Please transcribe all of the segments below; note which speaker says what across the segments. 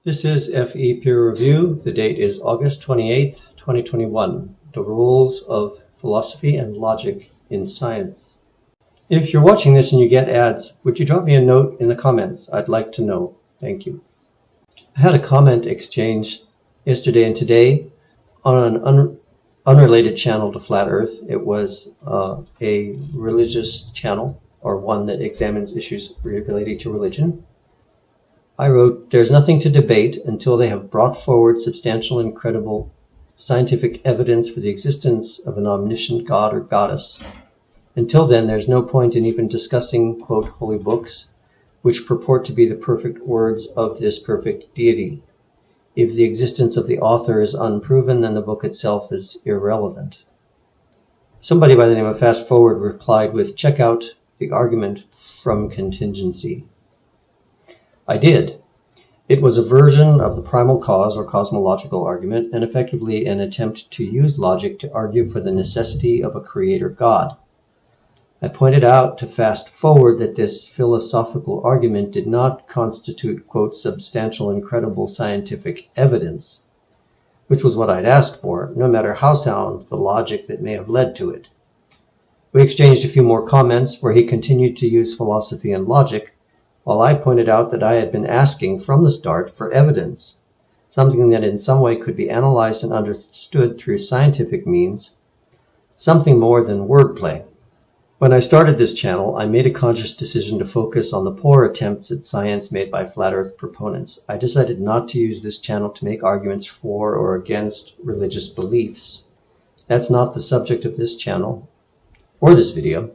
Speaker 1: This is FE Peer Review. The date is August 28th, 2021. The Rules of Philosophy and Logic in Science. If you're watching this and you get ads, would you drop me a note in the comments? I'd like to know. Thank you. I had a comment exchange yesterday and today on an unrelated channel to Flat Earth. It was a religious channel, or one that examines issues related to religion. I wrote, "There's nothing to debate until they have brought forward substantial and credible scientific evidence for the existence of an omniscient god or goddess. Until then, there's no point in even discussing, quote, holy books, which purport to be the perfect words of this perfect deity. If the existence of the author is unproven, then the book itself is irrelevant." Somebody by the name of Fast Forward replied with, "Check out the argument from Contingency." I did. It was a version of the primal cause or cosmological argument, and effectively an attempt to use logic to argue for the necessity of a creator God. I pointed out to Fast Forward that this philosophical argument did not constitute, quote, substantial and credible scientific evidence, which was what I'd asked for, no matter how sound the logic that may have led to it. We exchanged a few more comments where he continued to use philosophy and logic, while I pointed out that I had been asking from the start for evidence, something that in some way could be analyzed and understood through scientific means, something more than wordplay. When I started this channel, I made a conscious decision to focus on the poor attempts at science made by flat earth proponents. I decided not to use this channel to make arguments for or against religious beliefs. That's not the subject of this channel or this video.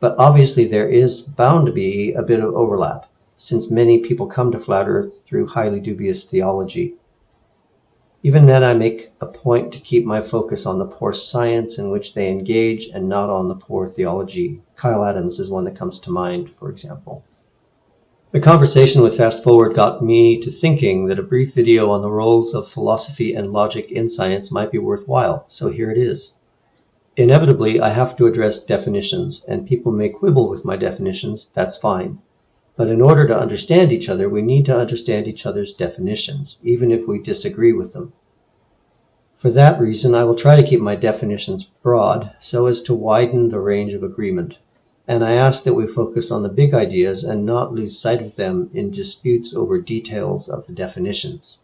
Speaker 1: But obviously there is bound to be a bit of overlap, since many people come to Flat Earth through highly dubious theology. Even then, I make a point to keep my focus on the poor science in which they engage and not on the poor theology. Kyle Adams is one that comes to mind, for example. The conversation with Fast Forward got me to thinking that a brief video on the roles of philosophy and logic in science might be worthwhile, so here it is. Inevitably, I have to address definitions, and people may quibble with my definitions, that's fine. But in order to understand each other, we need to understand each other's definitions, even if we disagree with them. For that reason, I will try to keep my definitions broad, so as to widen the range of agreement. And I ask that we focus on the big ideas and not lose sight of them in disputes over details of the definitions.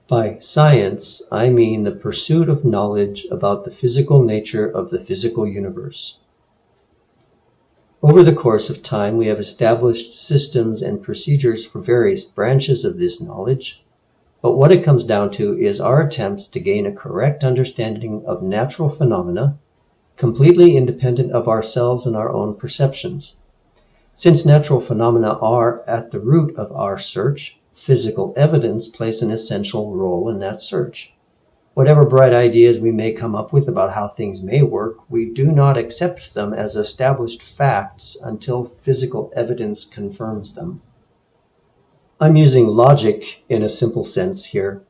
Speaker 1: By science, I mean the pursuit of knowledge about the physical nature of the physical universe. Over the course of time, we have established systems and procedures for various branches of this knowledge, but what it comes down to is our attempts to gain a correct understanding of natural phenomena, completely independent of ourselves and our own perceptions. Since natural phenomena are at the root of our search, physical evidence plays an essential role in that search. Whatever bright ideas we may come up with about how things may work, we do not accept them as established facts until physical evidence confirms them. I'm using logic in a simple sense here.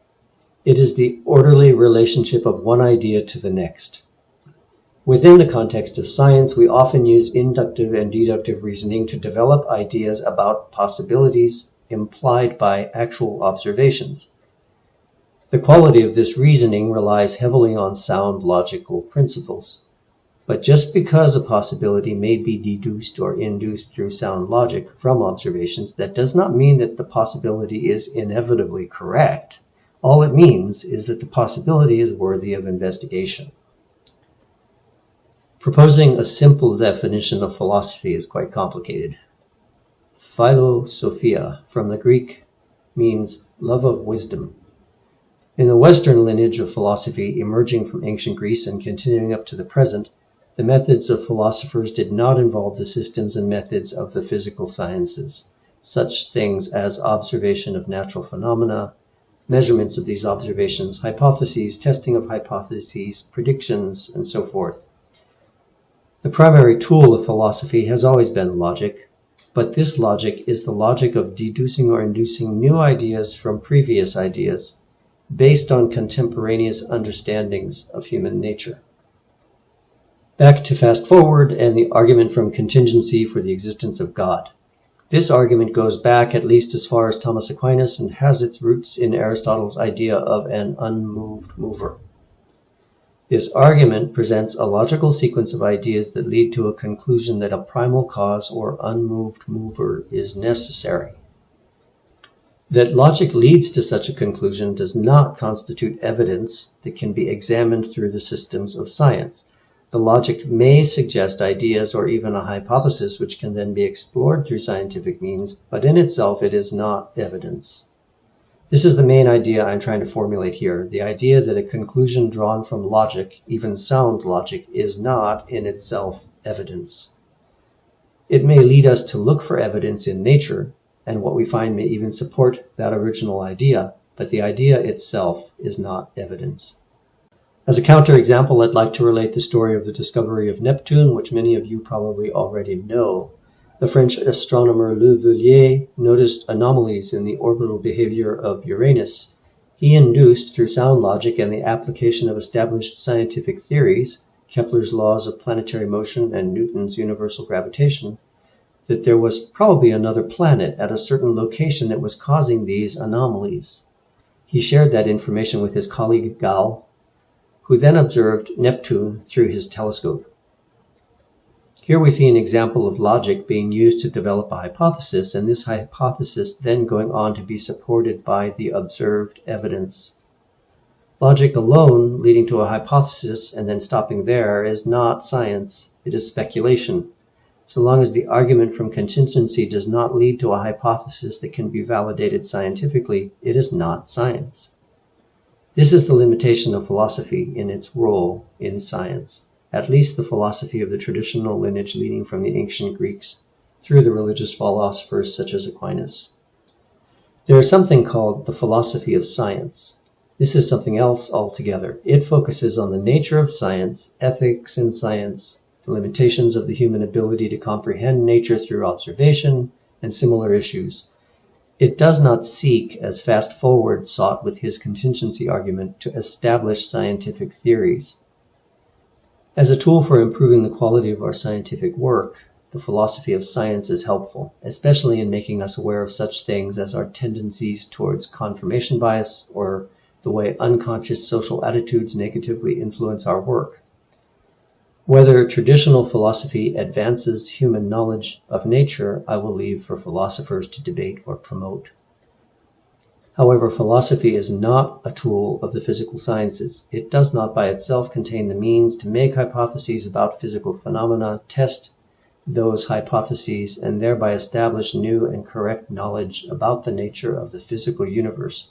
Speaker 1: It is the orderly relationship of one idea to the next. Within the context of science, we often use inductive and deductive reasoning to develop ideas about possibilities implied by actual observations. The quality of this reasoning relies heavily on sound logical principles. But just because a possibility may be deduced or induced through sound logic from observations, that does not mean that the possibility is inevitably correct. All it means is that the possibility is worthy of investigation. Proposing a simple definition of philosophy is quite complicated. Philosophia, from the Greek, means love of wisdom. In the Western lineage of philosophy, emerging from ancient Greece and continuing up to the present, the methods of philosophers did not involve the systems and methods of the physical sciences, such things as observation of natural phenomena, measurements of these observations, hypotheses, testing of hypotheses, predictions, and so forth. The primary tool of philosophy has always been logic, but this logic is the logic of deducing or inducing new ideas from previous ideas based on contemporaneous understandings of human nature. Back to Fast Forward and the argument from Contingency for the existence of God. This argument goes back at least as far as Thomas Aquinas and has its roots in Aristotle's idea of an unmoved mover. This argument presents a logical sequence of ideas that lead to a conclusion that a primal cause or unmoved mover is necessary. That logic leads to such a conclusion does not constitute evidence that can be examined through the systems of science. The logic may suggest ideas or even a hypothesis which can then be explored through scientific means, but in itself it is not evidence. This is the main idea I'm trying to formulate here, the idea that a conclusion drawn from logic, even sound logic, is not in itself evidence. It may lead us to look for evidence in nature, and what we find may even support that original idea, but the idea itself is not evidence. As a counterexample, I'd like to relate the story of the discovery of Neptune, which many of you probably already know. The French astronomer Le Verrier noticed anomalies in the orbital behavior of Uranus. He induced, through sound logic and the application of established scientific theories, Kepler's laws of planetary motion and Newton's universal gravitation, that there was probably another planet at a certain location that was causing these anomalies. He shared that information with his colleague Gall, who then observed Neptune through his telescope. Here we see an example of logic being used to develop a hypothesis, and this hypothesis then going on to be supported by the observed evidence. Logic alone leading to a hypothesis and then stopping there is not science, it is speculation. So long as the argument from contingency does not lead to a hypothesis that can be validated scientifically, it is not science. This is the limitation of philosophy in its role in science, at least the philosophy of the traditional lineage leading from the ancient Greeks through the religious philosophers such as Aquinas. There is something called the philosophy of science. This is something else altogether. It focuses on the nature of science, ethics in science, the limitations of the human ability to comprehend nature through observation, and similar issues. It does not seek, as Fast Forward sought with his contingency argument, to establish scientific theories. As a tool for improving the quality of our scientific work, the philosophy of science is helpful, especially in making us aware of such things as our tendencies towards confirmation bias or the way unconscious social attitudes negatively influence our work. Whether traditional philosophy advances human knowledge of nature, I will leave for philosophers to debate or promote. However, philosophy is not a tool of the physical sciences. It does not by itself contain the means to make hypotheses about physical phenomena, test those hypotheses, and thereby establish new and correct knowledge about the nature of the physical universe.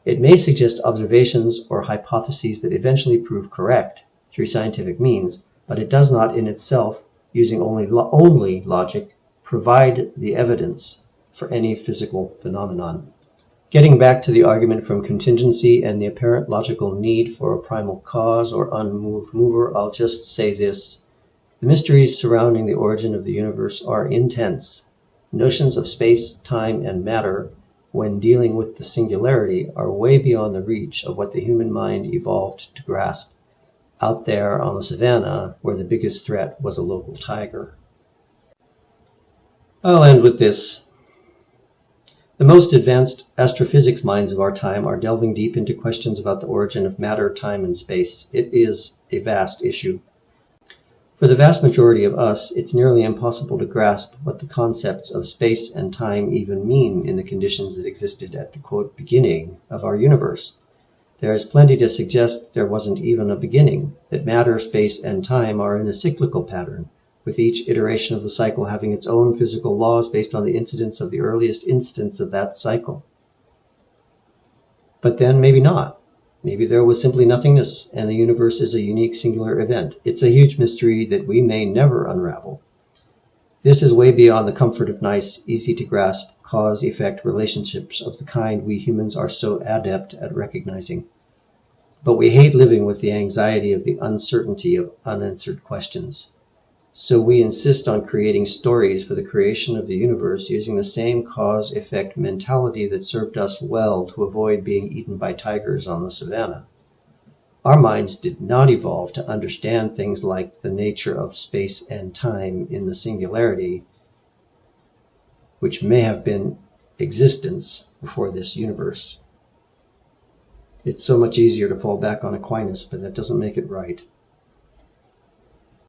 Speaker 1: It may suggest observations or hypotheses that eventually prove correct through scientific means, but it does not in itself, using only logic, provide the evidence for any physical phenomenon. Getting back to the argument from contingency and the apparent logical need for a primal cause or unmoved mover, I'll just say this. The mysteries surrounding the origin of the universe are intense. Notions of space, time, and matter, when dealing with the singularity, are way beyond the reach of what the human mind evolved to grasp, out there on the savannah where the biggest threat was a local tiger. I'll end with this. The most advanced astrophysics minds of our time are delving deep into questions about the origin of matter, time, and space. It is a vast issue. For the vast majority of us, it's nearly impossible to grasp what the concepts of space and time even mean in the conditions that existed at the quote beginning of our universe. There is plenty to suggest there wasn't even a beginning, that matter, space, and time are in a cyclical pattern, with each iteration of the cycle having its own physical laws based on the incidence of the earliest instance of that cycle. But then maybe not. Maybe there was simply nothingness, and the universe is a unique singular event. It's a huge mystery that we may never unravel. This is way beyond the comfort of nice, easy-to-grasp, cause-effect relationships of the kind we humans are so adept at recognizing. But we hate living with the anxiety of the uncertainty of unanswered questions. So we insist on creating stories for the creation of the universe using the same cause-effect mentality that served us well to avoid being eaten by tigers on the savannah. Our minds did not evolve to understand things like the nature of space and time in the singularity. which may have been existence before this universe. It's so much easier to fall back on Aquinas, but that doesn't make it right.